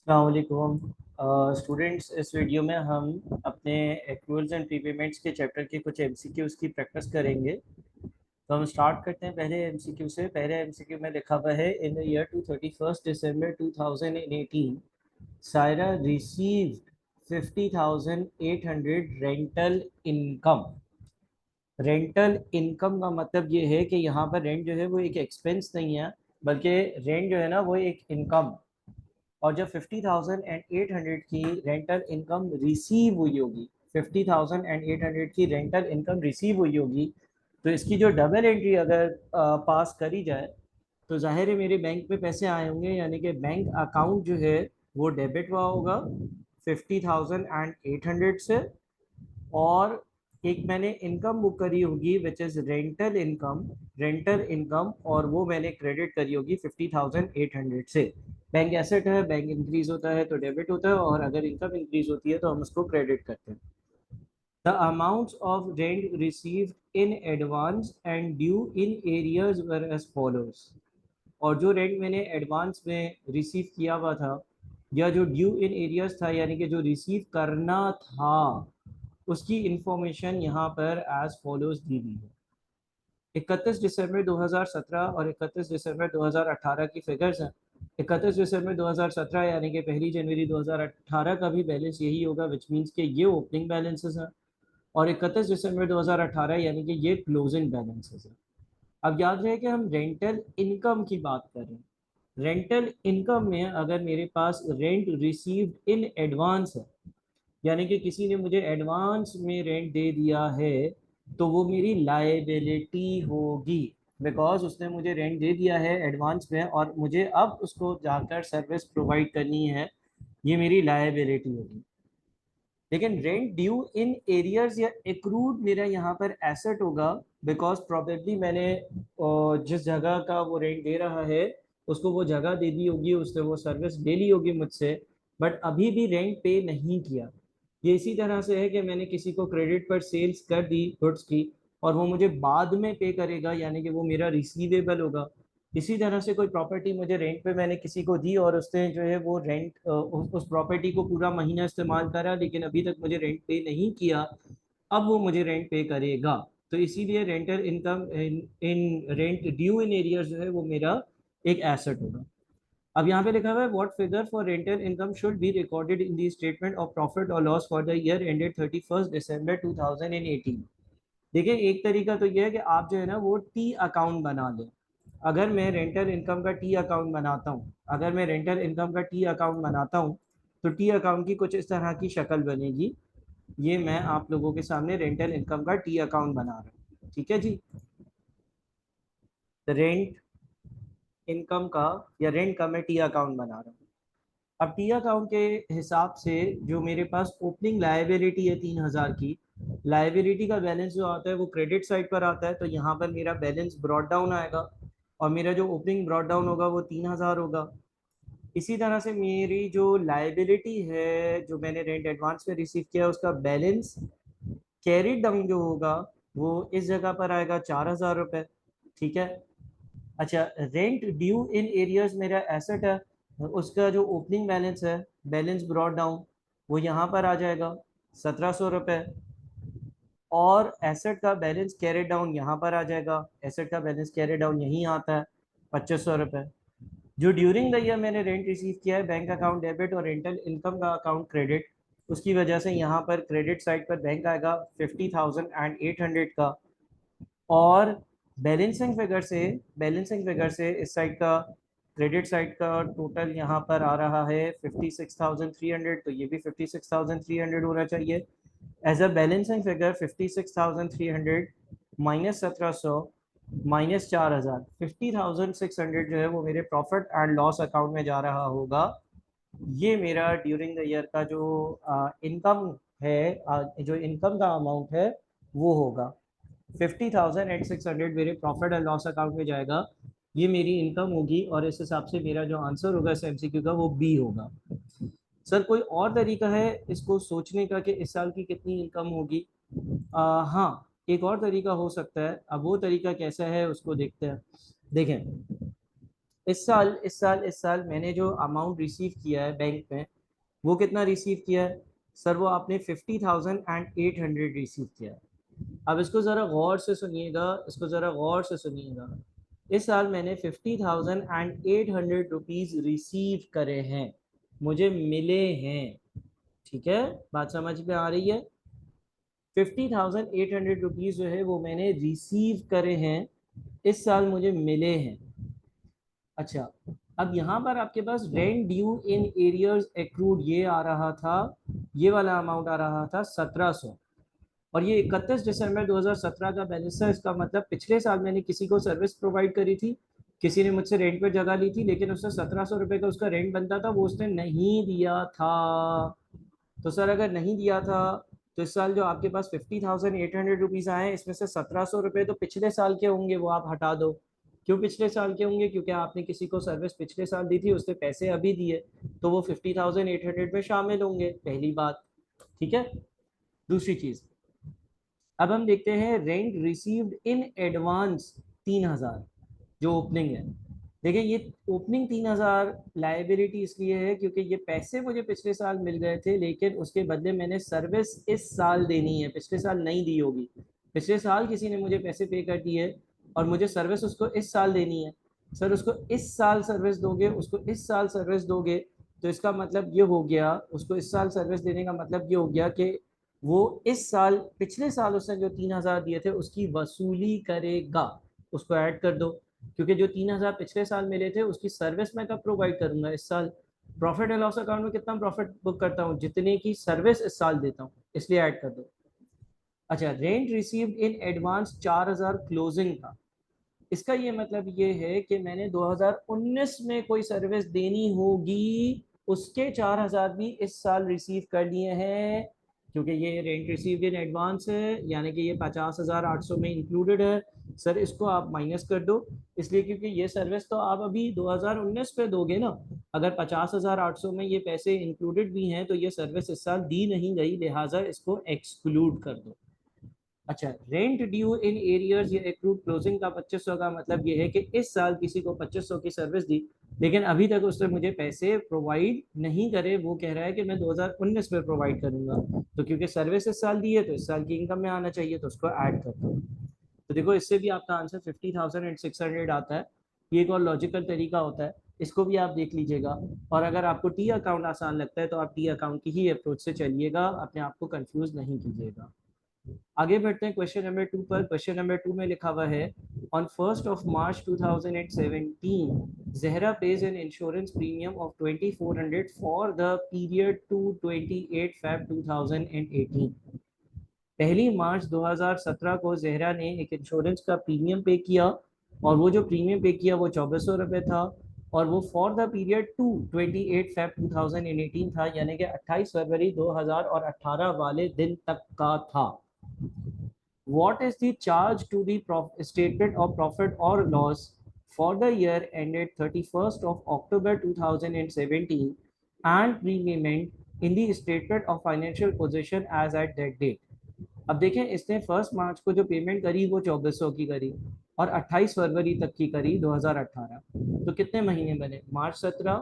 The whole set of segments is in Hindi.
अस्सलामुअलैकुम स्टूडेंट्स। इस वीडियो में हम अपने एक्रूअल्स एंड प्रीपेमेंट्स के चैप्टर के कुछ एमसीक्यूज़ की प्रैक्टिस करेंगे। तो हम स्टार्ट करते हैं पहले एमसीक्यू से। पहले एमसीक्यू में लिखा हुआ है, in the year to 31 December 2018 Saira received 50,800 rental income. Rental income का मतलब ये है कि यहाँ पर रेंट जो है वो एक एक्सपेंस नहीं है, बल्कि रेंट जो है ना वो एक इनकम। और जब 50,800 की रेंटल इनकम रिसीव हुई होगी, 50,800 की रेंटल इनकम रिसीव हुई होगी, तो इसकी जो डबल एंट्री अगर पास करी जाए तो जाहिर है मेरे बैंक में पैसे आए होंगे, यानी कि बैंक अकाउंट जो है वो डेबिट हुआ होगा 50,800 से। और एक मैंने इनकम बुक करी होगी विच इज़ रेंटल इनकम, और वो मैंने क्रेडिट करी होगी 50,800 से। बैंक एसेट है, बैंक इंक्रीज होता है तो डेबिट होता है, और अगर इनकम इंक्रीज होती है तो हम उसको क्रेडिट करते हैं। The amounts of rent received in advance and due in arrears were as follows. और जो रेंट मैंने एडवांस में रिसीव किया हुआ था, या जो ड्यू इन एरियर्स था यानी कि जो रिसीव करना था, उसकी इंफॉर्मेशन यहाँ पर एज फॉलोज दी गई है। 31 दिसंबर 2017 और 31 दिसंबर 2018 की फिगर्स हैं। 31 दिसंबर 2017 यानी कि 1 जनवरी 2018 का भी बैलेंस यही होगा, विच मीन्स कि ये ओपनिंग बैलेंसेस हैं। और 31 दिसंबर 2018 यानी कि ये क्लोजिंग बैलेंसेस हैं। अब याद रहे कि हम रेंटल इनकम की बात कर रहे हैं। रेंटल इनकम में अगर मेरे पास रेंट रिसीव्ड इन एडवांस है, यानी कि किसी ने मुझे एडवांस में रेंट दे दिया है, तो वो मेरी लायबिलिटी होगी, बिकॉज उसने मुझे रेंट दे दिया है एडवांस में और मुझे अब उसको जाकर सर्विस प्रोवाइड करनी है, ये मेरी लायबिलिटी होगी। लेकिन रेंट ड्यू इन एरियर्स या एक्रूड मेरा यहाँ पर एसेट होगा, बिकॉज प्रॉबेबली मैंने जिस जगह का वो रेंट दे रहा है उसको वो जगह दे दी होगी, उसने वो सर्विस ले ली होगी मुझसे, बट अभी भी रेंट पे नहीं किया। ये इसी तरह से है कि मैंने किसी को क्रेडिट पर सेल्स कर दी गुड्स की, और वो मुझे बाद में पे करेगा, यानी कि वो मेरा रिसीवेबल होगा। इसी तरह से कोई प्रॉपर्टी मुझे रेंट पे मैंने किसी को दी और उसने जो है वो रेंट उस प्रॉपर्टी को पूरा महीना इस्तेमाल करा, लेकिन अभी तक मुझे रेंट पे नहीं किया, अब वो मुझे रेंट पे करेगा। तो इसीलिए rental income in rent due in arrear जो है वो मेरा एक एसेट होगा। अब यहाँ पे लिखा हुआ है, what figure for rental income should be recorded in the statement of profit और loss for the year ended 31 December 2018। देखिए, एक तरीका तो यह है कि आप जो है ना वो टी अकाउंट बना लें। अगर मैं रेंटल इनकम का टी अकाउंट बनाता हूँ, अगर मैं रेंटल इनकम का टी अकाउंट बनाता हूँ, तो टी अकाउंट की कुछ इस तरह की शक्ल बनेगी। ये मैं आप लोगों के सामने रेंटल इनकम का टी अकाउंट बना रहा हूँ, ठीक है जी। रेंट इनकम का या रेंट का मैं टी अकाउंट बना रहा हूँ। अब टी अकाउंट के हिसाब से जो मेरे पास ओपनिंग लायबिलिटी है 3,000 की, लायबिलिटी का बैलेंस जो आता है वो क्रेडिट साइड पर आता है, तो यहाँ पर मेरा बैलेंस ब्रॉड डाउन आएगा, और मेरा जो ओपनिंग ब्रॉड डाउन होगा वो 3,000 होगा। इसी तरह से मेरी जो लायबिलिटी है, जो मैंने रेंट एडवांस में रिसीव किया उसका बैलेंस कैरिड डाउन जो होगा वो इस जगह पर आएगा 4,000 रुपये, ठीक है। अच्छा, रेंट ड्यू इन एरियर्स मेरा एसेट है, उसका जो ओपनिंग बैलेंस है, बैलेंस ब्रॉड डाउन, वो यहाँ पर आ जाएगा 1,700 रुपये। और एसेट का बैलेंस कैरी डाउन यहाँ पर आ जाएगा, एसेट का बैलेंस कैरी डाउन यहीं आता है 2,500 रुपये। जो ड्यूरिंग द ईयर मैंने रेंट रिसीव किया है, बैंक अकाउंट डेबिट और रेंटल इनकम का अकाउंट क्रेडिट, उसकी वजह से यहाँ पर क्रेडिट साइड पर बैंक आएगा 50,800 का। और बैलेंसिंग फिगर से इस साइड का क्रेडिट साइड का टोटल यहाँ पर आ रहा है 56,300, तो ये भी 56,300 होना चाहिए। As a balancing figure 56,300 minus 1,700 minus 4,000, 50,600 जो है वो मेरे प्रॉफिट एंड लॉस अकाउंट में जा रहा होगा। ये मेरा ड्यूरिंग द ईयर का जो इनकम है, जो इनकम का अमाउंट है वो होगा 50,600, मेरे प्रॉफिट एंड लॉस अकाउंट में जाएगा, ये मेरी इनकम होगी। और इस हिसाब से मेरा जो आंसर होगा इस एमसीक्यू का वो बी होगा। सर कोई और तरीका है इसको सोचने का कि इस साल की कितनी इनकम होगी? हाँ, एक और तरीका हो सकता है। अब वो तरीका कैसा है उसको देखते हैं। देखें, इस साल मैंने जो अमाउंट रिसीव किया है बैंक में, वो कितना रिसीव किया है सर? वो आपने 50,800 रिसीव किया है। अब इसको ज़रा गौर से सुनिएगा, इसको ज़रा गौर से सुनिएगा। इस साल मैंने 50,800 रुपीज़ रिसीव करे हैं, मुझे मिले हैं। ठीक है, बात समझ में आ रही है? 50,800 रुपीज़ जो है वो मैंने रिसीव करे हैं, इस साल मुझे मिले हैं। अच्छा, अब यहाँ पर आपके पास rent due in arrears accrued ये आ रहा था, ये वाला अमाउंट आ रहा था 1700, और ये 31 दिसंबर 2017 का बैलेंस है। इसका मतलब पिछले साल मैंने किसी को सर्विस प्रोवाइड करी थी, किसी ने मुझसे रेंट पर जगह ली थी, लेकिन उससे 1700 रुपये का उसका रेंट बनता था, वो उसने नहीं दिया था। तो सर अगर नहीं दिया था तो इस साल जो आपके पास 50,800 रुपीज़ आए हैं, इसमें से 1700 रुपये तो पिछले साल के होंगे, वो आप हटा दो। क्यों पिछले साल के होंगे? क्योंकि आपने किसी को सर्विस पिछले साल दी थी, उसने पैसे अभी दिए, तो वो 50,800 में शामिल होंगे, पहली बात। ठीक है, दूसरी चीज़, अब हम देखते हैं रेंट रिसीव्ड इन एडवांस 3,000 जो ओपनिंग है। देखिए ये ओपनिंग 3,000 लाइबिलिटी इसलिए है क्योंकि ये पैसे मुझे पिछले साल मिल गए थे, लेकिन उसके बदले मैंने सर्विस इस साल देनी है, पिछले साल नहीं दी होगी। पिछले साल किसी ने मुझे पैसे पे कर दिए और मुझे सर्विस उसको इस साल देनी है। सर उसको इस साल सर्विस दोगे, उसको इस साल सर्विस दोगे, तो इसका मतलब ये हो गया, उसको इस साल सर्विस देने का मतलब ये हो गया कि वो इस साल, पिछले साल उसने जो 3,000 दिए थे उसकी वसूली करेगा। उसको ऐड कर दो, क्योंकि जो 3,000 पिछले साल मिले थे उसकी सर्विस मैं कब प्रोवाइड करूंगा? इस साल। प्रॉफिट एंड लॉस अकाउंट में कितना प्रॉफिट बुक करता हूँ? जितने की सर्विस इस साल देता हूँ, इसलिए ऐड कर दो। अच्छा, rent received in advance 4,000 closing था। इसका ये मतलब ये है कि मैंने 2019 में कोई सर्विस देनी होगी, उसके 4,000 भी इस साल रिसीव कर लिए हैं, क्योंकि ये रेंट रिसीव्ड इन एडवांस है, यानी कि ये 50,800 में इंक्लूडेड है। सर इसको आप माइनस कर दो, इसलिए क्योंकि ये सर्विस तो आप अभी 2019 पे दोगे ना। अगर 50,800 में ये पैसे इंक्लूडेड भी हैं तो ये सर्विस इस साल दी नहीं गई, लिहाजा इसको एक्सक्लूड कर दो। अच्छा, रेंट ड्यू इन एरियर्स या एक्रूड क्लोजिंग का 2500 का मतलब ये है कि इस साल किसी को 2500 की सर्विस दी, लेकिन अभी तक उसने मुझे पैसे प्रोवाइड नहीं करे, वो कह रहा है कि मैं 2019 में प्रोवाइड करूंगा। तो क्योंकि सर्विस इस साल दी है तो इस साल की इनकम में आना चाहिए, तो उसको ऐड कर दो। तो देखो इससे भी आपका आंसर 50,600 आता है। ये एक और लॉजिकल तरीका होता है, इसको भी आप देख लीजिएगा। और अगर आपको टी अकाउंट आसान लगता है तो आप टी अकाउंट की ही अप्रोच से चलिएगा, अपने आप को कंफ्यूज नहीं कीजिएगा। आगे बढ़ते हैं क्वेश्चन नंबर 2 पर। क्वेश्चन नंबर 2 में लिखा हुआ है, on 1 March 2017 Zahra pays an insurance premium of 2400 for the period to 28 Feb 2018। 1 March 2017 को जहरा ने एक इंश्योरेंस का प्रीमियम पे किया, और वो जो प्रीमियम पे किया वो 2400 रुपये था, और वो for the period to 28 Feb 2018 था, यानी कि 28 फरवरी 2018 वाले दिन तक का था। What is the charge to the statement of profit or loss for the year ended 31st of October 2017 and prepayment in the statement of financial position as at that date? अब देखें, इसने 1 मार्च को जो पेमेंट करी वो 2400 की करी, और 28 फरवरी तक की करी 2018। तो कितने महीने बने? मार्च 17,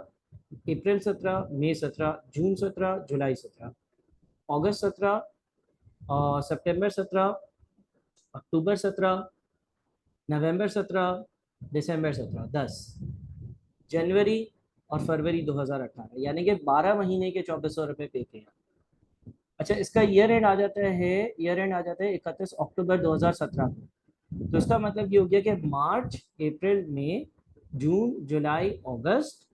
अप्रैल 17, मई 17, जून 17, जुलाई 17, अगस्त 17, सितंबर 17, अक्टूबर 17, नवंबर 17, दिसंबर 17, 10, जनवरी और फरवरी 2018, यानी कि 12 महीने के 2400 रुपये पे किए। अच्छा, इसका ईयर एंड आ जाता है, ईयर एंड आ जाता है 31 अक्टूबर 2017 को। तो इसका मतलब ये हो गया कि मार्च, अप्रैल, मई, जून, जुलाई, अगस्त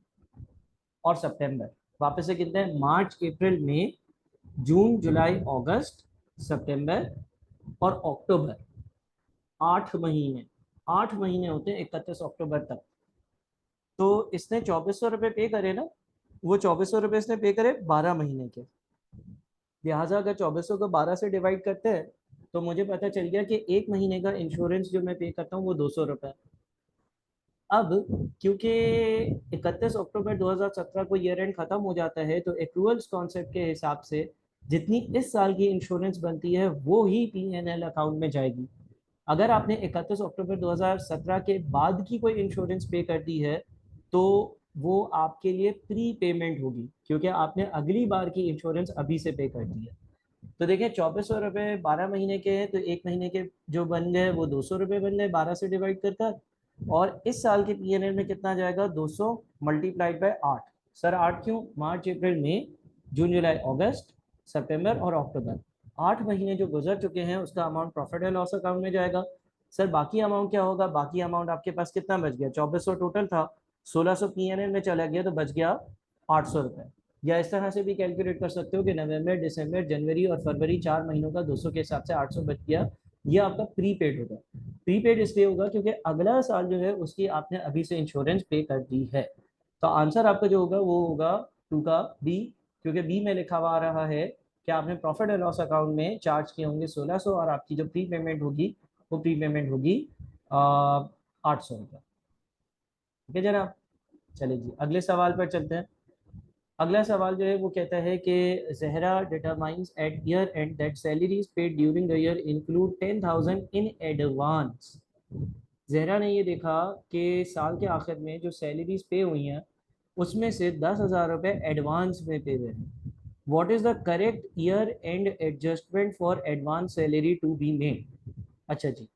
और सितंबर। वापस से कितने हैं? मार्च, अप्रैल, मई, जून, जुलाई, अगस्त, सितंबर और अक्टूबर। 8 महीने, 8 महीने होते हैं 31 अक्टूबर तक। तो इसने 2400 रुपये पे करे ना, वो 2400 रुपये इसने पे करे 12 महीने के। लिहाजा अगर 2400 को 12 से डिवाइड करते हैं तो मुझे पता चल गया कि एक महीने का इंश्योरेंस जो मैं पे करता हूँ वो 200 रुपये। अब क्योंकि 31 अक्टूबर 2017 को ईयर एंड खत्म हो जाता है, तो एक्रूअल्स कॉन्सेप्ट के हिसाब से जितनी इस साल की इंश्योरेंस बनती है वो ही पीएनएल अकाउंट में जाएगी। अगर आपने 31 अक्टूबर 2017 के बाद की कोई इंश्योरेंस पे कर दी है तो वो आपके लिए प्री पेमेंट होगी, क्योंकि आपने अगली बार की इंश्योरेंस अभी से पे कर दी है। तो देखिए 2400 रुपये 12 महीने के हैं, तो एक महीने के जो बन गए वो 200 रुपये बन गए 12 से डिवाइड कर कर। और इस साल के पीएनएल में कितना जाएगा, 200 मल्टीप्लाइड बाय 8। सर 8 क्यों, मार्च अप्रैल मई जून जुलाई अगस्त सितंबर और अक्टूबर, 8 महीने जो गुजर चुके हैं उसका amount profit and loss account में जाएगा। सर बाकी अमाउंट क्या होगा, बाकी अमाउंट आपके पास कितना बच गया, 2400 टोटल था, 1600 पीएनएल में चला गया तो बच गया 800 रुपये। या इस तरह से भी कैलकुलेट कर सकते हो कि नवंबर दिसंबर जनवरी और फरवरी 4 महीनों का 200 के हिसाब से 800 बच गया। ये आपका प्रीपेड होगा। प्रीपेड इसलिए होगा क्योंकि अगला साल जो है उसकी आपने अभी से इंश्योरेंस पे कर दी है। तो आंसर आपका जो होगा वो होगा 2 का बी, क्योंकि बी में लिखा हुआ आ रहा है कि आपने प्रॉफिट एंड लॉस अकाउंट में चार्ज किए होंगे 1600 और आपकी जो प्री पेमेंट होगी वो प्री पेमेंट होगी 800 रुपये। ठीक है जनाब, चलिए जी अगले सवाल पर चलते हैं। अगला सवाल जो है वो कहता है कि Zahra determines at year end that salaries paid during the year include 10,000 in advance. Zahra ने ये देखा कि साल के आखिर में जो सैलरीज पे हुई हैं उसमें से 10,000 रुपये एडवांस में पे हुए हैं। What is the correct year end adjustment for advance salary to be made. अच्छा जी,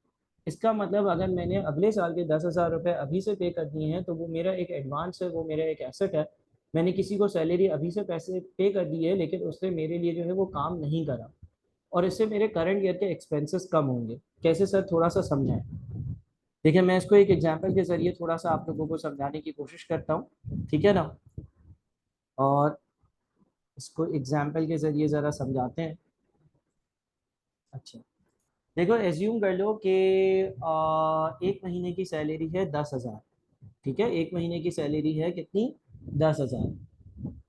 इसका मतलब अगर मैंने अगले साल के 10,000 रुपये अभी से पे कर दिए हैं तो वो मेरा एक एडवांस है, वो मेरा एक एसेट है। मैंने किसी को सैलरी अभी से पैसे पे कर दिए लेकिन उसने मेरे लिए जो है वो काम नहीं करा, और इससे मेरे करंट ईयर के एक्सपेंसेस कम होंगे। कैसे सर, थोड़ा सा समझाएं। देखिए मैं इसको एक एग्जांपल के जरिए थोड़ा सा आप लोगों को समझाने की कोशिश करता हूँ, ठीक है ना। और इसको एग्जाम्पल के जरिए ज़रा समझाते हैं। अच्छा, देखो एज्यूम कर लो कि एक महीने की सैलरी है 10,000। ठीक है, एक महीने की सैलरी है कितनी, 10,000।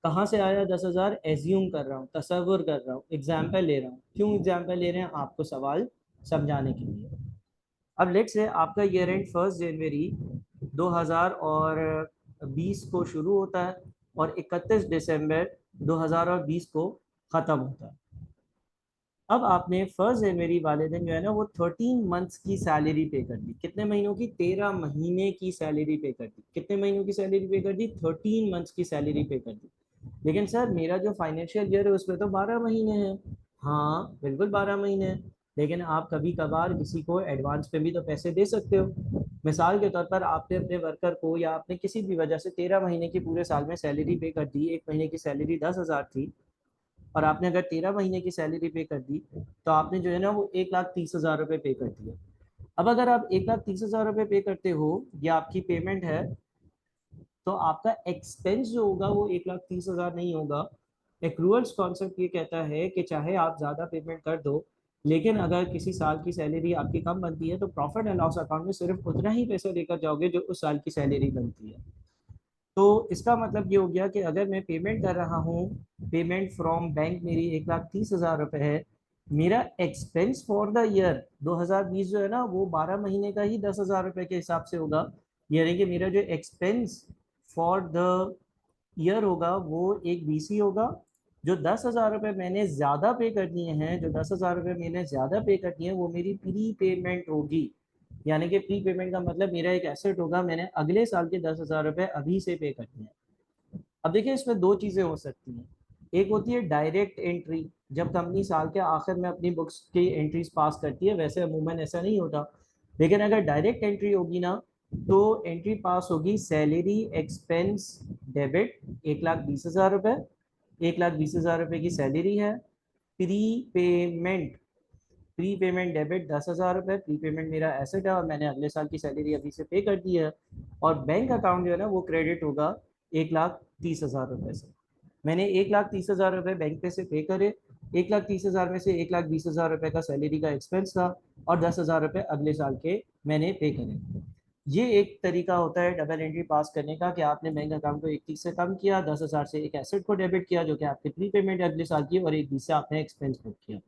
कहाँ से आया 10,000, एज्यूम कर रहा हूँ, तसव्वुर कर रहा हूँ, एग्जाम्पल ले रहा हूँ। क्यों एग्जाम्पल ले रहे हैं, आपको सवाल समझाने के लिए। अब लेट से आपका ईयर एंड 1 जनवरी 2020 को शुरू होता है और 31 दिसंबर 2020 को ख़त्म होता है। अब आपने 1 जनवरी वाले दिन जो है ना वो 13 मंथ्स की सैलरी पे कर दी। कितने महीनों की, 13 महीने की सैलरी पे कर दी। कितने महीनों की सैलरी पे कर दी, 13 मंथ्स की सैलरी पे कर दी। लेकिन सर मेरा जो फाइनेंशियल ईयर है उसमें तो 12 महीने हैं। हाँ बिल्कुल 12 महीने हैं, लेकिन आप कभी कभार किसी को एडवांस पे भी तो पैसे दे सकते हो। मिसाल के तौर पर आपने अपने वर्कर को या आपने किसी भी वजह से 13 महीने की पूरे साल में सैलरी पे कर दी। एक महीने की सैलरी 10,000 थी और आपने अगर 13 महीने की सैलरी पे कर दी तो आपने जो है ना वो 1,30,000 रुपये पे कर दिया। अब अगर आप 1,30,000 रुपये पे करते हो, या आपकी पेमेंट है, तो आपका एक्सपेंस जो होगा वो 1,30,000 नहीं होगा। एक्रूअल्स कॉन्सेप्ट ये कहता है कि चाहे आप ज़्यादा पेमेंट कर दो, लेकिन अगर किसी साल की सैलरी आपकी कम बनती है तो प्रॉफिट एंड लॉस अकाउंट में सिर्फ उतना ही पैसा लेकर जाओगे जो उस साल की सैलरी बनती है। तो इसका मतलब ये हो गया कि अगर मैं पेमेंट कर रहा हूँ, पेमेंट फ्रॉम बैंक मेरी 1,30,000 रुपये है, मेरा एक्सपेंस फॉर द ईयर 2020 जो है ना वो 12 महीने का ही 10,000 रुपये के हिसाब से होगा। यानी कि मेरा जो एक्सपेंस फॉर द ईयर होगा वो एक बीसी होगा। जो 10,000 रुपये मैंने ज़्यादा पे कर दिए हैं, जो 10,000 रुपये मैंने ज़्यादा पे कर दिए हैं वो मेरी प्री पेमेंट होगी। यानी कि प्री पेमेंट का मतलब मेरा एक एसेट होगा, मैंने अगले साल के 10,000 रुपये अभी से पे कर दिए हैं। अब देखिए इसमें दो चीज़ें हो सकती हैं। एक होती है डायरेक्ट एंट्री, जब कंपनी साल के आखिर में अपनी बुक्स की एंट्रीज पास करती है, वैसे अमूमन ऐसा नहीं होता। लेकिन अगर डायरेक्ट एंट्री होगी ना तो एंट्री पास होगी सैलरी एक्सपेंस डेबिट 1,20,000 रुपये। 1,20,000 रुपये की सैलरी है। Pre payment, pre payment debit 10,000 रुपये, प्री पेमेंट मेरा एसेट है और मैंने अगले साल की सैलरी अभी से पे कर दी है। और बैंक अकाउंट जो है ना वो क्रेडिट होगा 1,30,000 रुपये से। मैंने 1,30,000 रुपये बैंक पे से पे करे। 1,30,000 में से 1,20,000 रुपये का सैलरी का एक्सपेंस था और 10,000 रुपये अगले साल के मैंने पे करे। ये एक तरीका होता है डबल एंट्री पास करने का कि आपने बैंक अकाउंट को 31 से कम किया, 10,000 से एक एसेट को डेबिट किया जो कि आपकी प्री पेमेंट अगले साल की, और 1,20 से आपने एक्सपेंस बुक किया।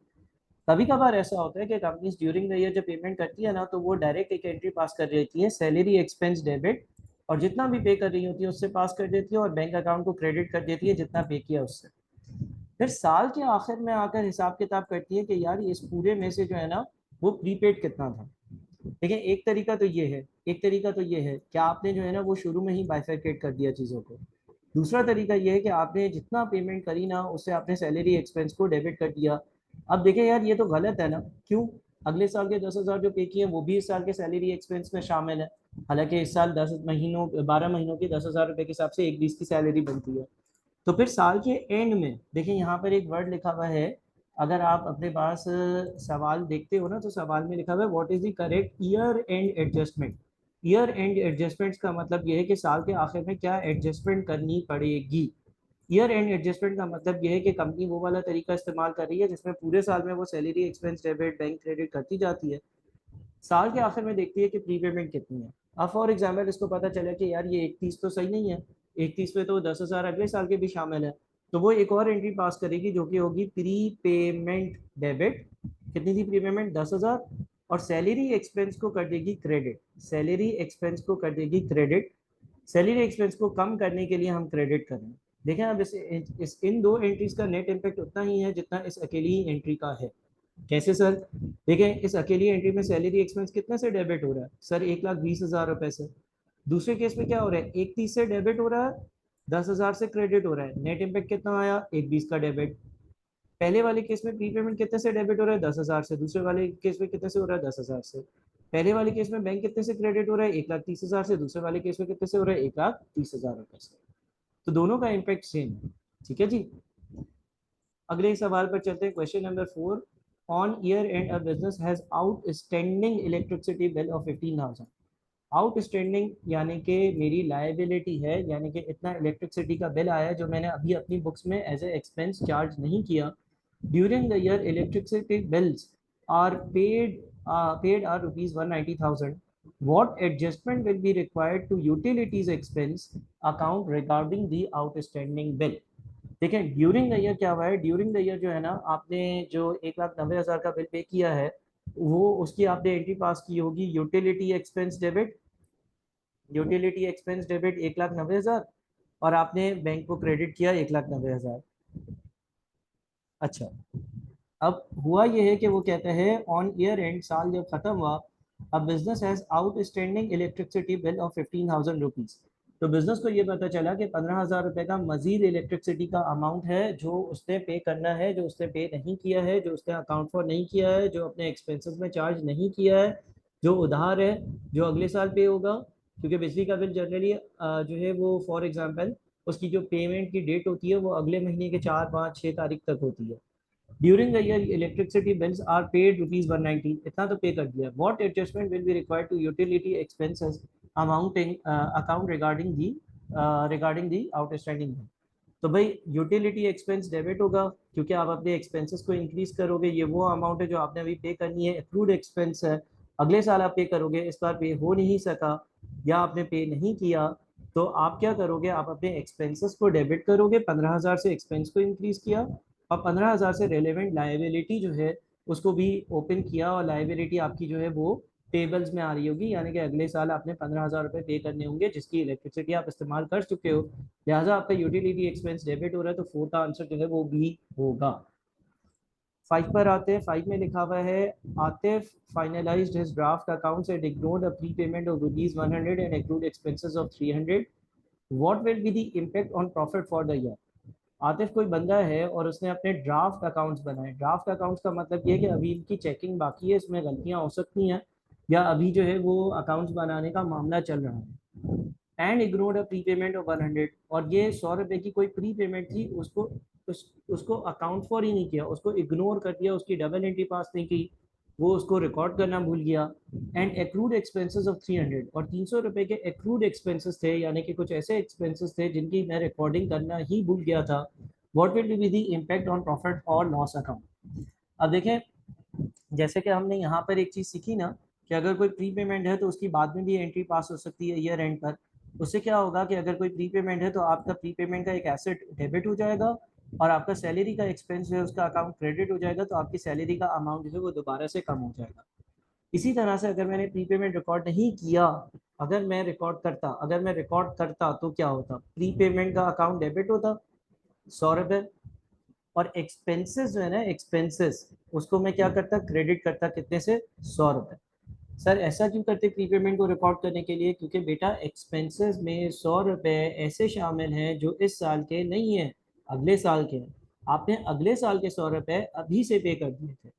कभी कभार ऐसा होता है कि कंपनीज ड्यूरिंग द ईयर जब पेमेंट करती है ना तो वो डायरेक्ट एक एंट्री पास कर देती है सैलरी एक्सपेंस डेबिट, और जितना भी पे कर रही होती है उससे पास कर देती है और बैंक अकाउंट को क्रेडिट कर देती है जितना पे किया उससे। फिर साल के आखिर में आकर हिसाब किताब करती है कि यार इस पूरे में से जो है ना वो प्रीपेड कितना था। देखिए एक तरीका तो ये है एक तरीका तो ये है कि आपने जो है ना वो शुरू में ही बाइफरकेट कर दिया चीज़ों को। दूसरा तरीका ये है कि आपने जितना पेमेंट करी ना उससे आपने सैलरी एक्सपेंस को डेबिट कर दिया। अब देखें यार ये तो गलत है ना, क्यों? अगले साल के 10,000 जो पे किए वो भी इस साल के सैलरी एक्सपेंस में शामिल है। हालांकि इस साल 10 महीनों 12 महीनों के 10,000 रुपये के हिसाब से एक 20 की सैलरी बनती है। तो फिर साल के एंड में देखिए यहाँ पर एक वर्ड लिखा हुआ है, अगर आप अपने पास सवाल देखते हो ना तो सवाल में लिखा हुआ है what is the correct year end adjustment. Year and adjustments का मतलब ये है कि साल के आखिर में क्या एडजस्टमेंट करनी पड़ेगी। ईयर एंड एडजस्टमेंट का मतलब ये है कि कंपनी वो वाला तरीका इस्तेमाल कर रही है जिसमें पूरे साल में वो salary expense debit bank credit करती जाती है, साल के आखिर में देखती है कि प्री पेमेंट कितनी है। अब फॉर एग्जाम्पल इसको पता चला कि यार ये 31 तो सही नहीं है, 31 में तो 10,000 अगले साल के भी शामिल है, तो वो एक और एंट्री पास करेगी जो कि होगी प्री पेमेंट डेबिट। कितनी थी प्री पेमेंट? 10,000। और सैलरी एक्सपेंस को कर देगी क्रेडिट, सैलरी एक्सपेंस को कर देगी क्रेडिट। सैलरी एक्सपेंस को कम करने के लिए हम क्रेडिट करें। देखें अब इस इन दो एंट्रीज का नेट इम्पैक्ट उतना ही है जितना इस अकेली एंट्री का है। कैसे सर? देखें इस अकेली एंट्री में सैलरी एक्सपेंस कितने से डेबिट हो रहा है सर? 1,20,000 रुपए से। दूसरे केस में क्या हो रहा है? 1,30 से डेबिट हो रहा है, 10,000 से क्रेडिट हो रहा है। नेट इम्पैक्ट कितना आया? 1,20 का डेबिट। पहले वाले केस में प्री पेमेंट कितने से डेबिट हो रहा है? 10,000 से। दूसरे वाले केस में कितने से हो रहा है? 10,000 से। पहले वाले केस में बैंक कितने से क्रेडिट हो रहा है? 1,30,000 से। दूसरे वाले केस में कितने से हो रहा है? 1,30,000 रुपए से। तो दोनों का इम्पैक्ट सेम है। ठीक है जी। अगले सवाल पर चलते हैं, question number 4। On year and a business has outstanding electricity bill of 15,000। Outstanding यानी कि मेरी लायबिलिटी है, यानी कि इतना इलेक्ट्रिसिटी का बिल आया है जो मैंने अभी अपनी बुक्स में एज ए एक्सपेंस चार्ज नहीं किया। During the year electricity bills are paid are rupees 190,000। What adjustment will be required to utilities expense account regarding the outstanding bill? देखें ड्यूरिंग द ईयर क्या हुआ है, ड्यूरिंग द ईयर जो है ना आपने जो 1,90,000 का बिल पे किया है वो उसकी आपने एंट्री पास की होगी utility expense debit. Utility expense debit 1,90,000 और आपने बैंक को क्रेडिट किया 1,90,000। अच्छा, अब हुआ ये है कि वो कहते हैं ऑन ईयर एंड साल जब खत्म हुआ, अब business has outstanding electricity bill of 15,000 rupees. तो बिजनेस को ये पता चला कि 15,000 रुपए का मजीद इलेक्ट्रिसिटी का अमाउंट है जो उसने पे करना है, जो उसने पे नहीं किया है, जो उसने अकाउंट फॉर नहीं किया है, जो अपने एक्सपेंसेस में चार्ज नहीं किया है, जो उधार है, जो अगले साल पे होगा। क्योंकि बिजली का बिल जनरली जो है वो फॉर एग्जांपल उसकी जो पेमेंट की डेट होती है वो अगले महीने के 4, 5, 6 तारीख तक होती है। During the year electricity bills are paid rupees 190, इतना तो पे कर दिया। What adjustment will be required to utility expenses amounting account regarding the outstanding है। तो भाई यूटिलिटी एक्सपेंस डेबिट होगा क्योंकि आप अपने एक्सपेंसेस को इंक्रीज करोगे। ये वो अमाउंट है जो आपने अभी पे करनी है, एक्रूड एक्सपेंस है, अगले साल आप पे करोगे, इस बार पे हो नहीं सका या आपने पे नहीं किया, तो आप क्या करोगे? आप अपने एक्सपेंसेस को डेबिट करोगे। 15,000 से एक्सपेंस को इंक्रीज किया और 15,000 से रेलेवेंट लाइबिलिटी जो है उसको भी ओपन किया और लाइबिलिटी आपकी जो है वो टेबल्स में आ रही होगी, यानी कि अगले साल आपने 15,000 रुपये पे करने होंगे जिसकी इलेक्ट्रिसिटी आप इस्तेमाल कर चुके हो, लिहाजा आपका यूटिलिटी एक्सपेंस डेबिट हो रहा है। तो 4 का आंसर जो है वो भी होगा। 5 पर आते हैं। 5 में लिखा हुआ है Atif finalised his draft accounts and ignored a pre payment of rupees 100 and accrued expenses of 300। What will be the impact on profit for the year? Atif कोई बंदा है और उसने अपने ड्राफ्ट अकाउंट्स बनाए। ड्राफ्ट अकाउंट्स का मतलब ये है कि अभी इनकी चेकिंग बाकी है, इसमें गलतियां हो सकती हैं या अभी जो है वो अकाउंट्स बनाने का मामला चल रहा है। And ignored a pre payment of 100, और ये 100 रुपए की कोई प्री पेमेंट थी, उसको अकाउंट फॉर ही नहीं किया, उसको इग्नोर कर दिया, उसकी डबल एंट्री पास नहीं की, वो उसको रिकॉर्ड करना भूल गया। एंड एक्रूड एक्सपेंसेस ऑफ 300, और 300 रुपए के एक्रूड एक्सपेंसेस थे, यानी कि कुछ ऐसे एक्सपेंसेस थे जिनकी मैं रिकॉर्डिंग करना ही भूल गया था। What will be the impact on profit और लॉस अकाउंट? अब देखें जैसे कि हमने यहाँ पर एक चीज़ सीखी ना कि अगर कोई प्री पेमेंट है तो उसकी बाद में भी एंट्री पास हो सकती है ईयर एंड पर। उससे क्या होगा कि अगर कोई प्री पेमेंट है तो आपका प्री पेमेंट का एक एसेट डेबिट हो जाएगा और आपका सैलरी का एक्सपेंस है उसका अकाउंट क्रेडिट हो जाएगा, तो आपकी सैलरी का अमाउंट जो है वो दोबारा से कम हो जाएगा। इसी तरह से अगर मैंने प्री पेमेंट रिकॉर्ड नहीं किया, अगर मैं रिकॉर्ड करता तो क्या होता? प्री पेमेंट का अकाउंट डेबिट होता 100 रुपये, और एक्सपेंसेस जो है ना एक्सपेंसेस उसको मैं क्या करता? क्रेडिट करता। कितने से? 100 रुपये। सर ऐसा क्यों करते प्रीपेमेंट को रिकॉर्ड करने के लिए? क्योंकि बेटा एक्सपेंसेस में 100 रुपए ऐसे शामिल हैं जो इस साल के नहीं है, अगले साल के हैं। आपने अगले साल के 100 रुपए अभी से पे कर दिए थे,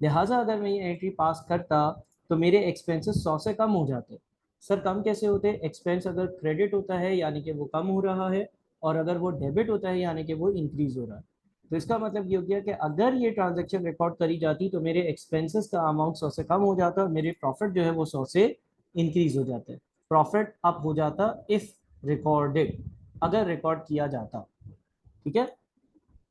लिहाजा अगर मैं ये एंट्री पास करता तो मेरे एक्सपेंसेस 100 से कम हो जाते। सर कम कैसे होते? एक्सपेंस अगर क्रेडिट होता है यानी कि वो कम हो रहा है, और अगर वो डेबिट होता है यानी कि वो इंक्रीज हो रहा है। तो इसका मतलब ये हो गया कि अगर ये ट्रांजेक्शन रिकॉर्ड करी जाती तो मेरे एक्सपेंसेस का अमाउंट 100 से कम हो जाता और मेरे प्रॉफिट जो है वो 100 से इंक्रीज हो जाते। प्रॉफिट अप हो जाता इफ रिकॉर्डेड, अगर रिकॉर्ड किया जाता। ठीक है।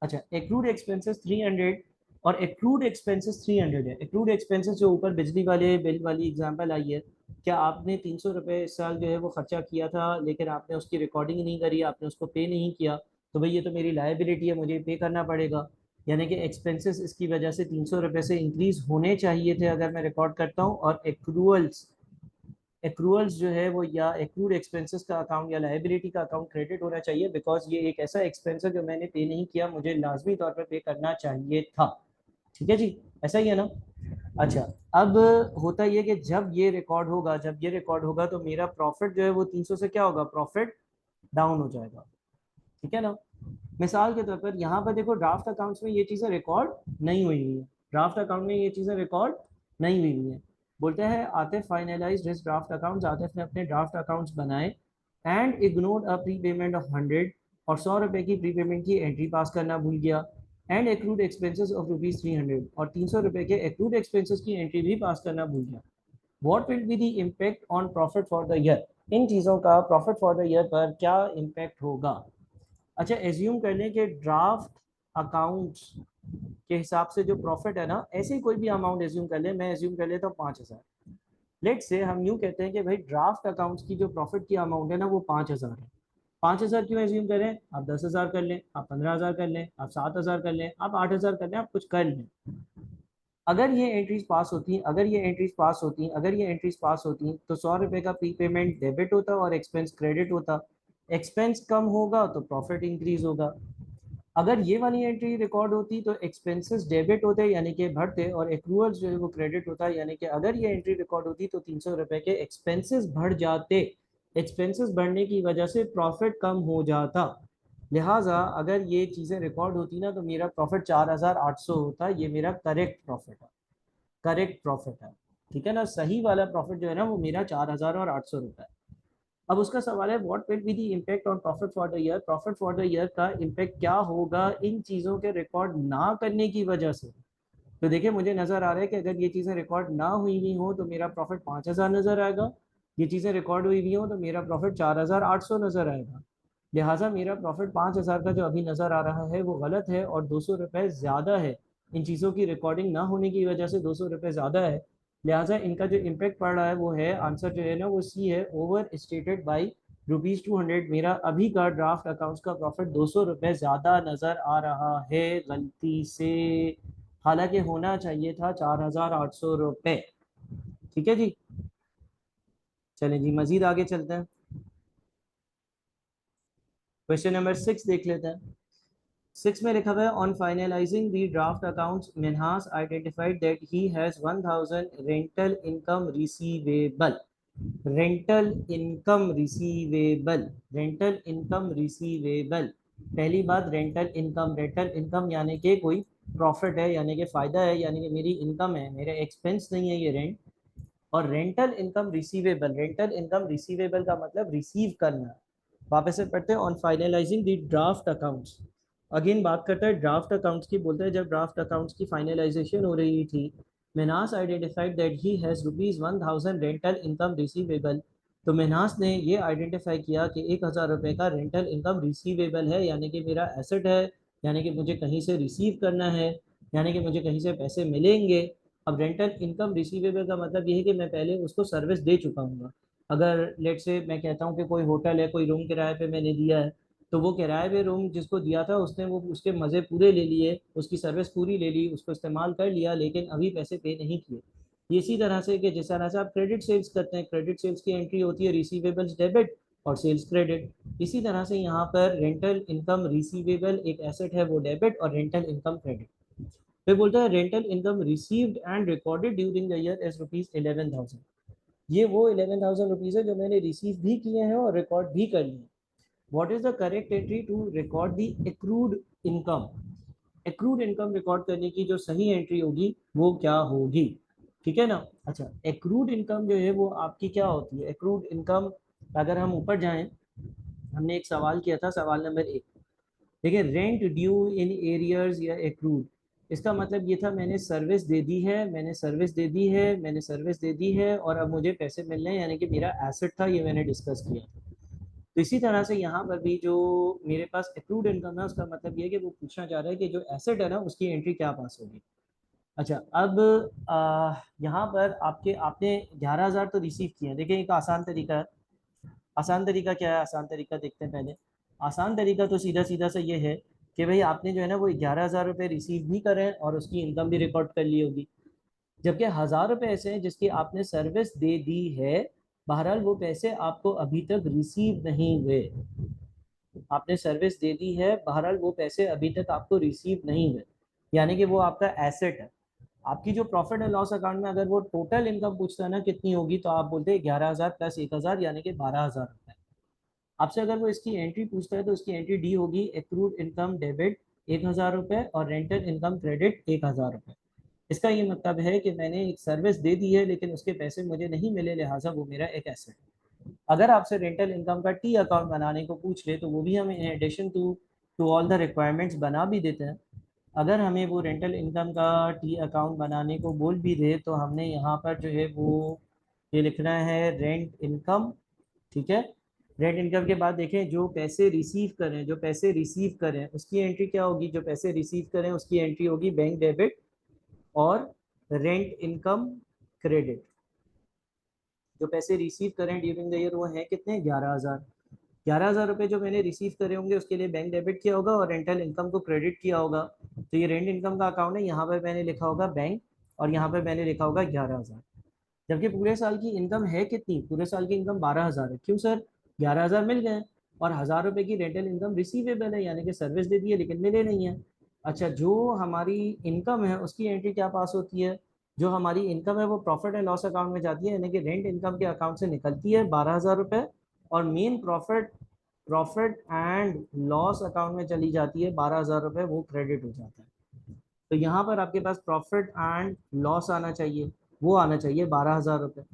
अच्छा, एक्रूड एक्सपेंसेस 300, और एक्रूड एक्सपेंसेस 300 है। एक्रूड एक्सपेंसेस जो ऊपर बिजली वाले बिल वाली एग्जांपल आई है, क्या आपने 300 रुपये इस साल जो है वो खर्चा किया था लेकिन आपने उसकी रिकॉर्डिंग नहीं करी, आपने उसको पे नहीं किया, तो भाई ये तो मेरी लाइबिलिटी है, मुझे पे करना पड़ेगा। यानी कि एक्सपेंसेस इसकी वजह से 300 रुपये से इंक्रीज होने चाहिए थे अगर मैं रिकॉर्ड करता हूँ। और एक्रूअल्स, एक्रूअल्स जो है वो या एक्रूड एक्सपेंसेस का अकाउंट या लाइबिलिटी का अकाउंट क्रेडिट होना चाहिए, बिकॉज ये एक ऐसा एक्सपेंस है जो मैंने पे नहीं किया, मुझे लाजमी तौर पर पे करना चाहिए था। ठीक है जी, ऐसा ही है ना? अच्छा, अब होता ये कि जब ये रिकॉर्ड होगा, जब ये रिकॉर्ड होगा तो मेरा प्रॉफिट जो है वो 300 से क्या होगा, प्रॉफिट डाउन हो जाएगा। ठीक है ना? मिसाल के तौर पर यहाँ पर देखो, ड्राफ्ट अकाउंट्स में ये चीज़ें रिकॉर्ड नहीं हुई हुई है, ड्राफ्ट अकाउंट में ये चीज़ें रिकॉर्ड नहीं हुई हुई है। बोलते हैं Atif finalize his draft accounts, Atif ने अपने ड्राफ्ट अकाउंट्स बनाए and ignored a pre payment of 100, और 100 रुपए की प्री पेमेंट की एंट्री पास करना भूल गया, एंड एक्रूड एक्सपेंसेस ऑफ ₹300, और 300 रुपए के एक्रूड एक्सपेंसेस की एंट्री भी पास करना भूल गया। What will be the impact on profit for the year? इन चीज़ों का प्रॉफिट फॉर द ईयर पर क्या इम्पैक्ट होगा? अच्छा, एज्यूम कर लें कि ड्राफ्ट अकाउंट्स के हिसाब से जो प्रॉफिट है ना, ऐसे ही कोई भी अमाउंट एज्यूम कर ले, मैं एज्यूम कर लेता हूँ 5,000। लेट से हम यूँ कहते हैं कि भाई ड्राफ्ट अकाउंट्स की जो प्रॉफिट की अमाउंट है ना वो 5,000 है। 5,000 क्यों एज्यूम करें? आप 10,000 कर लें, आप 15,000 कर लें, आप 7,000 कर लें, आप 8,000 कर लें, आप कुछ कर लें। अगर ये एंट्रीज पास होती, अगर ये एंट्रीज पास होती, अगर ये एंट्रीज पास होती, तो 100 रुपए का प्री पेमेंट डेबिट होता और एक्सपेंस क्रेडिट होता। एक्सपेंस कम होगा तो प्रॉफिट इंक्रीज होगा। अगर ये वाली एंट्री रिकॉर्ड होती तो एक्सपेंसेस डेबिट होते यानी कि बढ़ते, और एक्रूअल्स जो है वो क्रेडिट होता, यानी कि अगर ये एंट्री रिकॉर्ड होती तो 300 रुपए के एक्सपेंसेस बढ़ जाते। एक्सपेंसेस बढ़ने की वजह से प्रॉफिट कम हो जाता। लिहाजा अगर ये चीज़ें रिकॉर्ड होती ना तो मेरा प्रॉफिट 4,800 होता। ये मेरा करेक्ट प्रॉफिट है, करेक्ट प्रॉफिट है। ठीक है ना? सही वाला प्रॉफिट जो है ना वो मेरा 4,800 रुपये है। अब उसका सवाल है what will be the impact on profit for the year? Profit for the year का इम्पैक्ट क्या होगा इन चीज़ों के रिकॉर्ड ना करने की वजह से? तो देखिए, मुझे नज़र आ रहा है कि अगर ये चीज़ें रिकॉर्ड ना हुई हुई हो तो मेरा प्रॉफिट 5,000 नज़र आएगा, ये चीज़ें रिकॉर्ड हुई हुई हो तो मेरा प्रॉफिट 4,800 नज़र आएगा। लिहाजा मेरा प्रॉफिट 5,000 का जो अभी नज़र आ रहा है वो गलत है और 200 रुपये ज़्यादा है। इन चीज़ों की रिकॉर्डिंग ना होने की वजह से 200 रुपये ज़्यादा है। लिहाजा इनका जो इम्पेक्ट पड़ रहा है वो है, आंसर जो है ना वो सी है, ओवर स्टेटेड बाई ₹200। मेरा अभी का ड्राफ्ट अकाउंट्स का प्रॉफिट 200 रुपये ज़्यादा नज़र आ रहा है गलती से, हालांकि होना चाहिए था 4,800 रुपये। ठीक है जी, चलें जी मज़ीद आगे चलते हैं। क्वेश्चन नंबर 6 देख लेते हैं। 6 में लिखा हुआ है on finalizing the draft accounts Minhas identified that he has 1,000 rental income receivable. Rental income receivable, rental income receivable. पहली बात, रेंटल इनकम, रेंटल इनकम यानी कि कोई प्रॉफिट है, यानी कि फ़ायदा है, यानी कि मेरी इनकम है, मेरे एक्सपेंस नहीं है ये रेंट। और rental income receivable, rental income receivable का मतलब रिसीव करना। वापस से पढ़ते हैं on finalizing the draft accounts. Again बात करता है ड्राफ्ट अकाउंट्स की, बोलते हैं जब ड्राफ्ट अकाउंट्स की फाइनलाइजेशन हो रही थी, Menas identified that he has ₹1,000 rental income receivable. तो मेनास ने ये आइडेंटिफाई किया कि 1,000 रुपये का रेंटल इनकम रिसीवेबल है, यानी कि मेरा एसेट है, यानी कि मुझे कहीं से रिसीव करना है, यानी कि मुझे कहीं से पैसे मिलेंगे। अब रेंटल इनकम रिसीवेबल का मतलब ये है कि मैं पहले उसको सर्विस दे चुका हूँ। अगर लेट से मैं कहता हूँ कि कोई होटल है, कोई रूम किराए पे मैंने दिया है, तो वो किराए पे रूम जिसको दिया था उसने वो उसके मज़े पूरे ले लिए, उसकी सर्विस पूरी ले ली, उसको इस्तेमाल कर लिया, लेकिन अभी पैसे पे नहीं किए। ये इसी तरह से कि जिस तरह से आप क्रेडिट सेल्स करते हैं, क्रेडिट सेल्स की एंट्री होती है रिसीवेबल्स डेबिट और सेल्स क्रेडिट। इसी तरह से यहाँ पर रेंटल इनकम रिसीवेबल एक एसेट है वो डेबिट और रेंटल इनकम क्रेडिट। फिर बोलता है rental income received and recorded during the year as ₹11,000। ये वो 11,000 रुपीज़ है जो मैंने रिसीव भी किए हैं और रिकॉर्ड भी कर लिए। What is the correct entry to record the accrued income? Accrued income record करने की जो सही एंट्री होगी वो क्या होगी? ठीक है ना। अच्छा, एक्रूड इनकम जो है वो आपकी क्या होती है? एक्रूड इनकम, अगर हम ऊपर जाएं, हमने एक सवाल किया था, सवाल नंबर 1। देखिए, रेंट ड्यू इन एरियर्स या एक्रूड, इसका मतलब ये था मैंने सर्विस दे दी है, मैंने सर्विस दे दी है, मैंने सर्विस दे दी है और अब मुझे पैसे मिल रहे हैं, यानी कि मेरा एसेट था, ये मैंने डिस्कस किया। तो इसी तरह से यहाँ पर भी जो मेरे पास एक्रूड इनकम है उसका मतलब ये है कि वो पूछना चाह रहा है कि जो एसेट है ना उसकी एंट्री क्या पास होगी। अच्छा, अब यहाँ पर आपने 11,000 तो रिसीव किए हैं। देखिए, एक आसान तरीका है। आसान तरीका क्या है? आसान तरीका देखते हैं पहले। आसान तरीका तो सीधा सीधा सा ये है कि भाई आपने जो है ना वो 11,000 रुपये रिसीव भी करें और उसकी इनकम भी रिकॉर्ड कर ली होगी। जबकि 1,000 रुपये ऐसे हैं जिसकी आपने सर्विस दे दी है, बहरहाल वो पैसे आपको अभी तक रिसीव नहीं हुए। आपने सर्विस दे दी है, बहरहाल वो पैसे अभी तक आपको रिसीव नहीं हुए, यानी कि वो आपका एसेट है। आपकी जो प्रॉफिट एंड लॉस अकाउंट में अगर वो टोटल इनकम पूछता है ना कितनी होगी, तो आप बोलते हैं 11,000 प्लस 1,000 यानी कि 12,000 रुपये। आपसे अगर वो इसकी एंट्री पूछता है तो इसकी एंट्री डी होगी, एक्रूड इनकम डेबिट 1,000 रुपये और रेंटल इनकम क्रेडिट 1,000 रुपये। इसका ये मतलब है कि मैंने एक सर्विस दे दी है लेकिन उसके पैसे मुझे नहीं मिले, लिहाजा वो मेरा एक एसेट है। अगर आपसे रेंटल इनकम का टी अकाउंट बनाने को पूछ ले तो वो भी हमें in addition to to all the requirements बना भी देते हैं। अगर हमें वो रेंटल इनकम का टी अकाउंट बनाने को बोल भी दे तो हमने यहाँ पर जो है वो ये लिखना है रेंट इनकम। ठीक है। रेंट इनकम के बाद देखें जो पैसे रिसीव करें, जो पैसे रिसीव करें उसकी एंट्री क्या होगी? जो पैसे रिसीव करें उसकी एंट्री होगी बैंक डेबिट और रेंट इनकम क्रेडिट। जो पैसे रिसीव करें ड्यूरिंग द ईयर वो है कितने? 11,000। 11,000 रुपये जो मैंने रिसीव करे होंगे उसके लिए बैंक डेबिट किया होगा और रेंटल इनकम को क्रेडिट किया होगा। तो ये रेंट इनकम का अकाउंट है, यहाँ पर मैंने लिखा होगा बैंक और यहाँ पर मैंने लिखा होगा 11,000। जबकि पूरे साल की इनकम है कितनी? पूरे साल की इनकम 12,000 है। क्यों सर? 11,000 मिल गए और 1,000 रुपये की रेंटल इनकम रिसीवेबल है, यानी कि सर्विस दे दी है लेकिन मिले नहीं है। अच्छा, जो हमारी इनकम है उसकी एंट्री क्या पास होती है? जो हमारी इनकम है वो प्रॉफिट एंड लॉस अकाउंट में जाती है, यानी कि रेंट इनकम के अकाउंट से निकलती है 12,000 रुपये और main profit profit and loss account में चली जाती है 12,000 रुपये, वो क्रेडिट हो जाता है। तो यहाँ पर आपके पास प्रॉफिट एंड लॉस आना चाहिए, वो आना चाहिए 12,000 रुपये।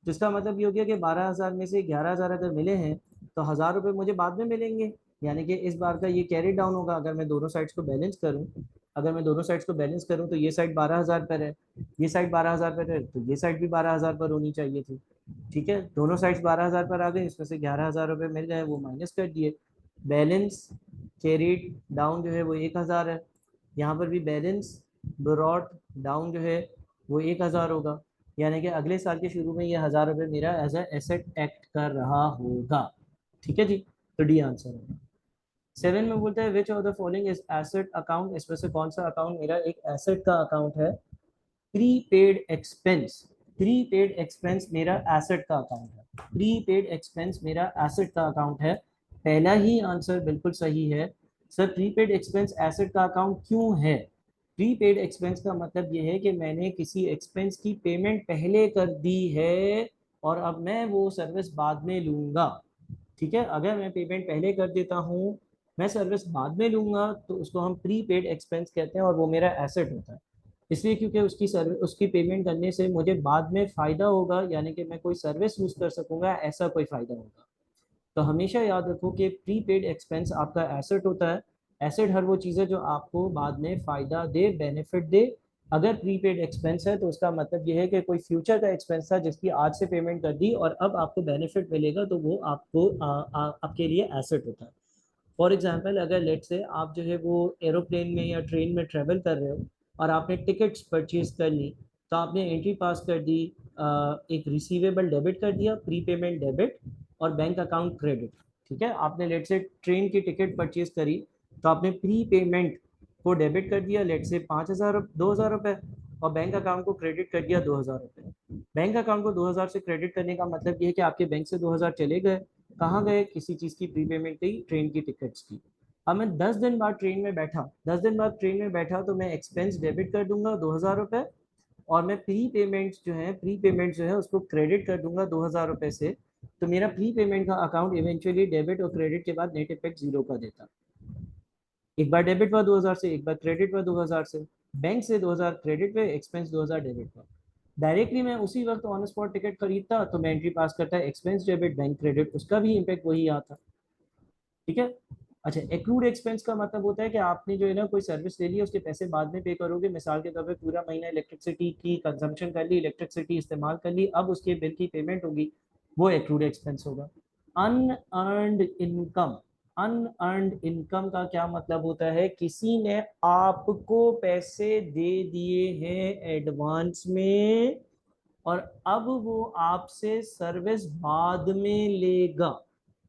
तो इसका मतलब ये हो गया कि 12,000 में से 11,000 अगर मिले हैं तो 1,000 रुपये मुझे बाद में मिलेंगे, यानी कि इस बार का ये कैरी डाउन होगा। अगर मैं दोनों साइड्स को बैलेंस करूँ, अगर मैं दोनों साइड्स को बैलेंस करूँ तो ये साइड 12,000 पर है, ये साइड 12,000 पर है, तो ये साइड भी 12,000 पर होनी चाहिए थी। ठीक है, दोनों साइड्स 12,000 पर आ गए, इसमें से 11,000 रुपये मिल गए, वो माइनस कर दिए। बैलेंस कैरीड डाउन जो है वो 1,000 है। यहाँ पर भी बैलेंस ब्रॉट डाउन जो है वो 1,000 होगा, यानी कि अगले साल के शुरू में ये 1,000 रुपये मेरा एज ए एसेट एक्ट कर रहा होगा। ठीक है जी, तो डी आंसर है। 7 में बोलता है which of the following is asset account, इसमें से कौन सा अकाउंट मेरा एक एसेट का अकाउंट है? Prepaid expense. प्रीपेड एक्सपेंस मेरा एसेट का अकाउंट है। प्रीपेड एक्सपेंस मेरा एसेट का अकाउंट है। पहला ही आंसर बिल्कुल सही है। सर, प्रीपेड एक्सपेंस एसेट का अकाउंट क्यों है? प्रीपेड एक्सपेंस का मतलब ये है कि मैंने किसी एक्सपेंस की पेमेंट पहले कर दी है और अब मैं वो सर्विस बाद में लूँगा। ठीक है, अगर मैं पेमेंट पहले कर देता हूँ, मैं सर्विस बाद में लूँगा, तो उसको हम प्रीपेड एक्सपेंस कहते हैं और वो मेरा एसेट होता है। इसलिए क्योंकि उसकी सर्विस, उसकी पेमेंट करने से मुझे बाद में फ़ायदा होगा, यानी कि मैं कोई सर्विस यूज़ कर सकूँगा, ऐसा कोई फ़ायदा होगा। तो हमेशा याद रखो कि प्रीपेड एक्सपेंस आपका एसेट होता है। एसेट हर वो चीज़ है जो आपको बाद में फ़ायदा दे, बेनिफिट दे। अगर प्रीपेड एक्सपेंस है तो उसका मतलब ये है कि कोई फ्यूचर का एक्सपेंस था जिसकी आज से पेमेंट कर दी और अब आपको बेनिफिट मिलेगा, तो वो आपको आपके लिए एसेट होता है। फॉर एग्जाम्पल, अगर लेट से आप जो है वो एरोप्लेन में या ट्रेन में ट्रेवल कर रहे हो और आपने टिकट्स परचेज कर ली, तो आपने एंट्री पास कर दी, एक रिसीवेबल डेबिट कर दिया, प्री पेमेंट डेबिट और बैंक अकाउंट क्रेडिट। ठीक है, आपने लेट से ट्रेन की टिकट परचेज करी तो आपने प्री पेमेंट को डेबिट कर दिया, लेट से 5,000 2,000 रुपये, और बैंक अकाउंट को क्रेडिट कर दिया 2,000 रुपये। बैंक अकाउंट को 2,000 से क्रेडिट करने का मतलब ये है कि आपके बैंक से 2,000 चले गए, कहाँ गए? किसी चीज़ की प्री पेमेंट की, ट्रेन की टिकट्स की। अब मैं 10 दिन बाद ट्रेन में बैठा, 10 दिन बाद ट्रेन में बैठा तो मैं एक्सपेंस डेबिट कर दूंगा 2,000 रुपये, और मैं प्री पेमेंट जो है उसको क्रेडिट कर दूंगा 2,000 रुपये से। तो मेरा प्री पेमेंट का अकाउंट इवेंचुअली डेबिट और क्रेडिट के बाद नेट इफेक्ट जीरो का देता। एक बार डेबिट हुआ 2,000 से, एक बार क्रेडिट हुआ 2,000 से। बैंक से 2,000 क्रेडिट पे, एक्सपेंस 2,000 डेबिट पर। डायरेक्टली मैं उसी वक्त ऑन स्पॉट टिकट खरीदता तो मैं एंट्री पास करता है एक्सपेंस डेबिट बैंक क्रेडिट, उसका भी इम्पैक्ट वही आता। ठीक है। अच्छा, एक्रूड एक्सपेंस का मतलब होता है कि आपने जो है ना कोई सर्विस ले ली है, उसके पैसे बाद में पे करोगे। मिसाल के तौर पे पूरा महीना इलेक्ट्रिसिटी की कंजम्पशन कर ली, इलेक्ट्रिसिटी इस्तेमाल कर ली, अब उसके बिल की पेमेंट होगी, वो एक्रूड एक्सपेंस होगा। अनअर्नड इनकम, अनअर्नड इनकम का क्या मतलब होता है? किसी ने आपको पैसे दे दिए हैं एडवांस में और अब वो आपसे सर्विस बाद में लेगा।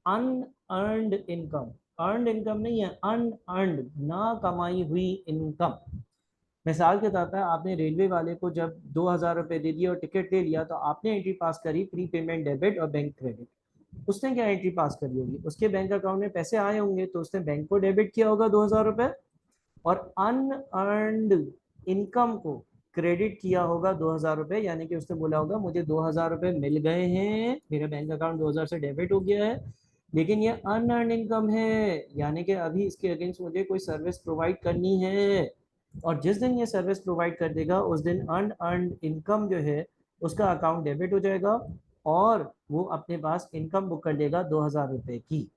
अनअर्नड इनकम, अर्नड इनकम नहीं है, अनअर्नड, ना कमाई हुई इनकम। मिसाल के तौर पर आपने रेलवे वाले को जब 2,000 रुपये दे दिए और टिकट ले लिया, तो आपने एंट्री पास करी प्री पेमेंट डेबिट और बैंक क्रेडिट। उसने क्या एंट्री पास करी होगी? उसके बैंक अकाउंट में पैसे आए होंगे तो उसने बैंक को डेबिट किया होगा 2,000 रुपये, और अनअर्नड इनकम को क्रेडिट किया होगा 2,000 रुपये। यानी कि उसने बोला होगा मुझे 2,000 रुपये मिल गए हैं, मेरा बैंक अकाउंट 2,000 से डेबिट हो गया है, लेकिन ये अनअर्न इनकम है, यानी कि अभी इसके अगेंस्ट मुझे कोई सर्विस प्रोवाइड करनी है। और जिस दिन ये सर्विस प्रोवाइड कर देगा उस दिन अनअर्नड इनकम जो है उसका अकाउंट डेबिट हो जाएगा और वो अपने पास इनकम बुक कर देगा 2,000 रुपये की।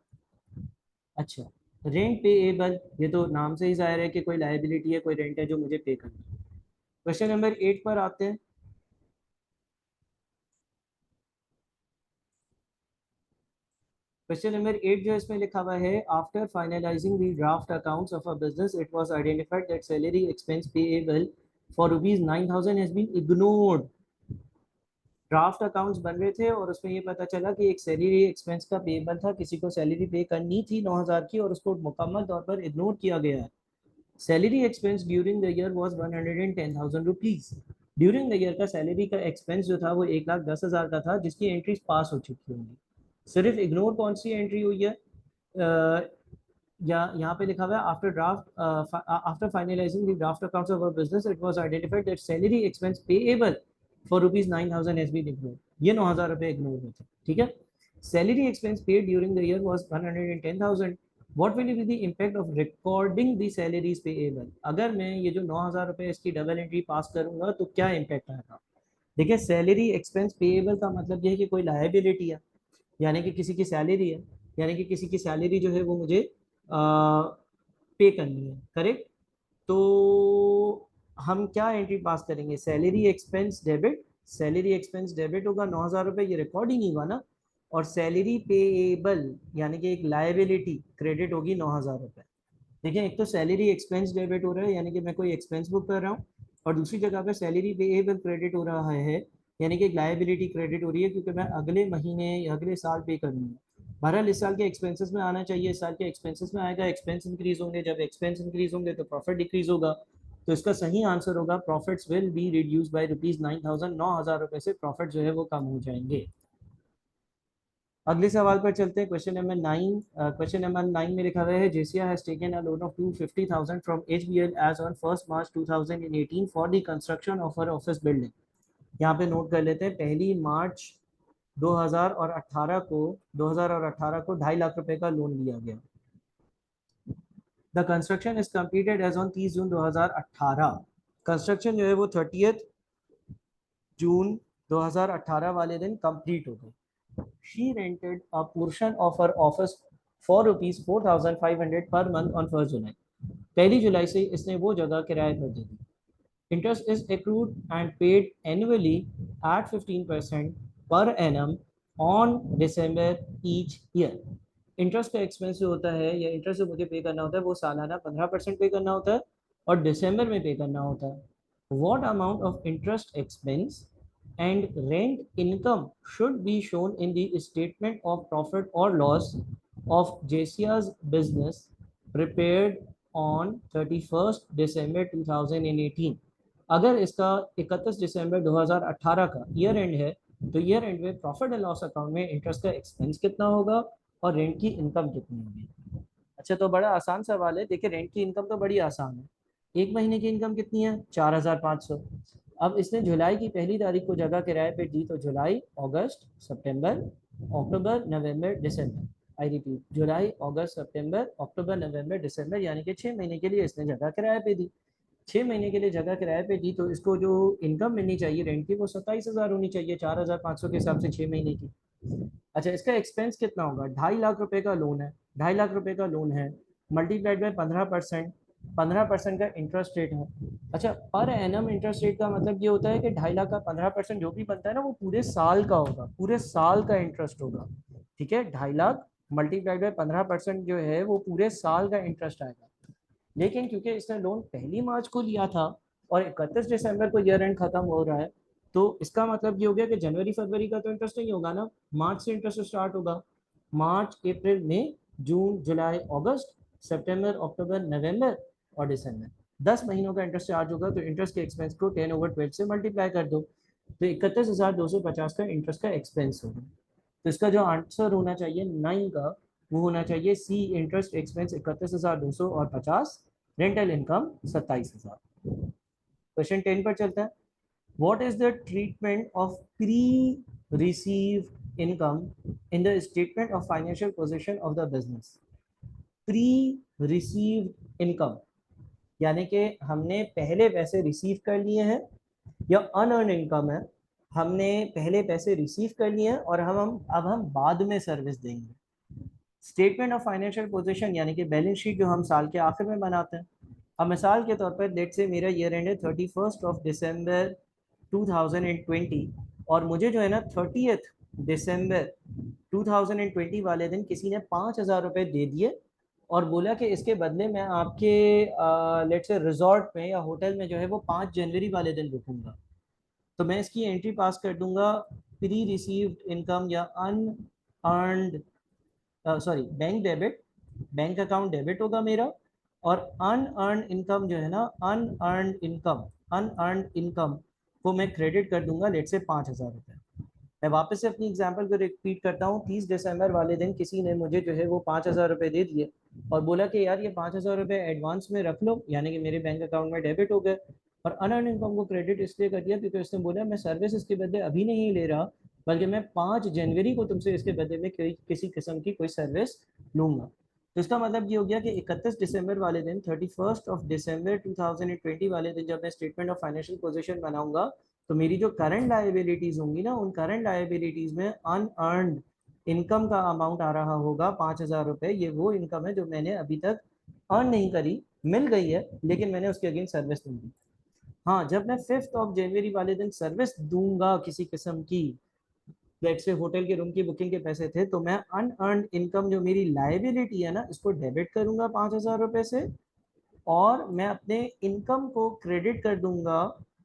अच्छा, रेंट पेएबल, ये तो नाम से ही जाहिर है कि कोई लायबिलिटी है, कोई रेंट है जो मुझे पे करना है। क्वेश्चन नंबर 8 पर आते हैं। क्वेश्चन नंबर 8 जो इसमें लिखा हुआ है, after finalizing the draft accounts of a business it was identified that salary expense payable for ₹9,000 has been ignored. Draft accounts बन रहे थे और उसमें ये पता चला कि एक सैलरी एक्सपेंस का पेएबल था, किसी को सैलरी पे करनी थी 9,000 की और उसको मुकम्मल तौर पर इग्नोर किया गया है। Salary expense during the year was 110,000 rupees. During the year का सैलरी का एक्सपेंस जो था वो 1,10,000 का था, जिसकी एंट्रीज पास हो चुकी होंगी। सिर्फ इग्नोर कौन सी एंट्री हुई है? या यहाँ पे लिखा हुआ है after finalizing the draft accounts of a business it was identified that salary expense payable for ₹9,000 has been ignored. ये 9,000 रुपये इग्नोर हुए थे। ठीक है। Salary expense paid during the year was 110,000। What will be the impact of recording the salaries payable? अगर मैं ये जो 9,000 रुपये इसकी डबल एंट्री पास करूंगा तो क्या इम्पैक्ट आएगा? देखिए, सैलरी एक्सपेंस पेएबल का मतलब ये है कि कोई लायबिलिटी है, यानी कि किसी की सैलरी है, यानी कि किसी की सैलरी जो है वो मुझे पे करनी है। करेक्ट। तो हम क्या एंट्री पास करेंगे? Salary expense debit. Salary expense debit होगा 9,000 रुपये, ये रिकॉर्ड ही नहीं हुआ ना। और सैलरी पेएबल यानी कि एक लाइबिलिटी क्रेडिट होगी 9,000 रुपये। देखिए, एक तो सैलरी एक्सपेंस डेबिट हो रहा है यानी कि मैं कोई एक्सपेंस बुक कर रहा हूँ, और दूसरी जगह पे सैलरी पेएबल क्रेडिट हो रहा है यानी कि एक लाइबिलिटी क्रेडिट हो रही है, क्योंकि मैं अगले महीने या अगले साल पे करूँगा। बहरहाल इस साल के एक्सपेंसेस में आना चाहिए, इस साल के एक्सपेंसेस में आएगा। एक्सपेंस इंक्रीज होंगे, जब एक्सपेंस इंक्रीज होंगे तो प्रॉफिट डिक्रीज होगा। तो इसका सही आंसर होगा profits will be reduce by ₹9,000। 9,000 रुपये से प्रॉफिट जो है वो कम हो जाएंगे। अगले सवाल पर चलते हैं। क्वेश्चन नंबर 9 में लिखा हुआ है, Jessia has taken a loan of 250,000 from HBL as on 1 March 2018 for the construction of her office building. यहाँ पे नोट कर लेते हैं, 1 मार्च 2018 को 2,500,000 का लोन लिया गया। The construction is completed as on 30 June 2018। Construction जो है वो 30 जून 2018 वाले दिन कंप्लीट हो गई। She rented a portion of her office for ₹4,500 per month on 1 जुलाई। 1 जुलाई से इसने वो जगह किराए पर दे दी। Interest is accrued and paid annually at 15% per annum on December each year। Interest का एक्सपेंस जो होता है या इंटरेस्ट जो मुझे पे करना होता है वो सालाना 15% पे करना होता है और दिसंबर में पे करना होता है। What amount of interest expense and rent income should be shown in the statement of profit और loss of Jessia's business prepared on 31 December 2018। अगर इसका 31 दिसंबर 2018 का ईयर एंड है तो ईयर एंड में प्रॉफिट एंड लॉस अकाउंट में इंटरेस्ट का एक्सपेंस कितना होगा और रेंट की इनकम कितनी होगी। अच्छा तो बड़ा आसान सवाल है। देखिए रेंट की इनकम तो बड़ी आसान है। एक महीने की इनकम कितनी है? 4,500। अब इसने जुलाई की पहली तारीख को जगह किराए पे दी, तो जुलाई, अगस्त, सितंबर, अक्टूबर, नवंबर, दिसंबर। आई रिपीट, जुलाई, अगस्त, सितंबर, अक्टूबर, नवंबर, दिसंबर, यानी कि 6 महीने के लिए इसने जगह किराए पे दी। 6 महीने के लिए जगह किराए पे दी, तो इसको जो इनकम मिलनी चाहिए रेंट की वो 27,000 होनी चाहिए 4,500 के हिसाब से 6 महीने की। अच्छा, इसका एक्सपेंस कितना होगा? 2.5 लाख रुपए का लोन है, 2.5 लाख रुपए का लोन है, मल्टीप्लाइड बाय 15%, 15% का इंटरेस्ट रेट है। अच्छा, पर एनम इंटरेस्ट रेट का मतलब ये होता है कि 2.5 लाख का 15% जो भी बनता है ना, वो पूरे साल का होगा, पूरे साल का इंटरेस्ट होगा। ठीक है, 2.5 लाख मल्टीप्लाइड बाय 15% जो है वो पूरे साल का इंटरेस्ट आएगा। लेकिन क्योंकि इसने लोन 1 मार्च को लिया था और 31 दिसंबर को ईयर एंड खत्म हो रहा है, तो इसका मतलब ये हो गया कि जनवरी फरवरी का तो इंटरेस्ट नहीं होगा ना, मार्च से इंटरेस्ट स्टार्ट होगा। मार्च, अप्रैल, मई, जून, जुलाई, अगस्त, सितंबर, अक्टूबर, नवंबर और दिसंबर, 10 महीनों का इंटरेस्ट चार्ज होगा। तो इंटरेस्ट के एक्सपेंस को 10/12 से मल्टीप्लाई कर दो, तो 31,250 का इंटरेस्ट का एक्सपेंस होगा। तो इसका जो आंसर होना चाहिए 9 का, वो होना चाहिए C, interest expense 31,250, rental income 27,000। Question 10 पर चलता है। What is the treatment of pre receive income in the statement of financial position of the business? Pre receive income यानी कि हमने पहले पैसे रिसीव कर लिए हैं, या अनअर्न इनकम है, हमने पहले पैसे रिसीव कर लिए हैं और हम बाद में सर्विस देंगे। स्टेटमेंट ऑफ फाइनेंशियल पोजीशन यानी कि बैलेंस शीट जो हम साल के आखिर में बनाते हैं। अब मिसाल के तौर पर लेट से मेरा ईयर एंड है 31 दिसंबर 2020, और मुझे जो है ना 30 दिसंबर 2020 वाले दिन किसी ने 5,000 रुपये दे दिए और बोला कि इसके बदले मैं आपके लेट से रिजॉर्ट में या होटल में जो है वो 5 जनवरी वाले दिन रुकूंगा। तो मैं इसकी एंट्री पास कर दूंगा, प्री रिसीव्ड इनकम या unearned, sorry bank debit, bank account debit होगा मेरा। और अनअर्न इनकम जो है ना, अनअर्न इनकम को मैं क्रेडिट कर दूंगा लेट से 5,000 रुपये। मैं वापस से अपनी एग्जांपल को रिपीट करता हूँ। 30 दिसंबर वाले दिन किसी ने मुझे जो है वो 5,000 रुपये दे दिए और बोला कि यार ये 5,000 रुपये एडवांस में रख लो, यानी कि मेरे बैंक अकाउंट में डेबिट हो गए। और अनअर्न इनकम को क्रेडिट इसलिए कर दिया क्योंकि उसने बोला मैं सर्विस इसके बदले अभी नहीं ले रहा, बल्कि मैं 5 जनवरी को तुमसे इसके बदले में किसी किस्म की कोई सर्विस लूंगा। तो इसका मतलब ये हो गया कि 31 दिसंबर वाले दिन, 31 दिसंबर 2020 वाले दिन जब मैं स्टेटमेंट ऑफ फाइनेंशियल पोजीशन बनाऊंगा, तो मेरी जो करंट लायबिलिटीज होंगी ना, उन करंट लायबिलिटीज में अनअर्नड इनकम का अमाउंट आ रहा होगा 5,000 रुपये। ये वो इनकम है जो मैंने अभी तक अर्न नहीं करी, मिल गई है लेकिन मैंने उसके अगेंस्ट सर्विस नहीं दी। हाँ, जब मैं 5 जनवरी वाले दिन सर्विस दूंगा किसी किस्म की, लेट से होटल के रूम की बुकिंग के पैसे थे, तो मैं अनअर्नड इनकम जो मेरी लायबिलिटी है ना, इसको डेबिट करूंगा 5,000 रुपये से, और मैं अपने इनकम को क्रेडिट कर दूंगा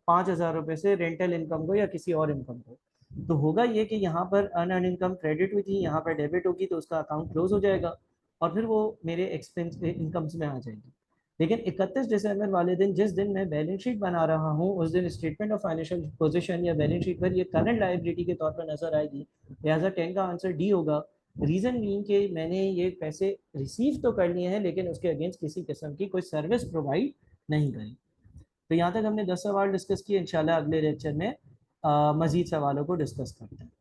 5,000 रुपये से, रेंटल इनकम को या किसी और इनकम को। तो होगा ये कि यहाँ पर अनअर्न इनकम क्रेडिट हुई थी, यहाँ पर डेबिट होगी, तो उसका अकाउंट क्लोज हो जाएगा और फिर वो मेरे एक्सपेंस इनकम्स में आ जाएगी। लेकिन 31 दिसंबर वाले दिन, जिस दिन मैं बैलेंस शीट बना रहा हूँ, उस दिन स्टेटमेंट ऑफ फाइनेंशियल पोजीशन या बैलेंस शीट पर ये करंट लायबिलिटी के तौर पर नजर आएगी। लिहाजा 10 का आंसर डी होगा। रीजन बीइंग कि मैंने ये पैसे रिसीव तो कर लिए हैं लेकिन उसके अगेंस्ट किसी किस्म की कोई सर्विस प्रोवाइड नहीं करी। तो यहाँ तक हमने 10 सवाल डिस्कस किए। इंशाल्लाह अगले लेक्चर में मजीद सवालों को डिस्कस करते हैं।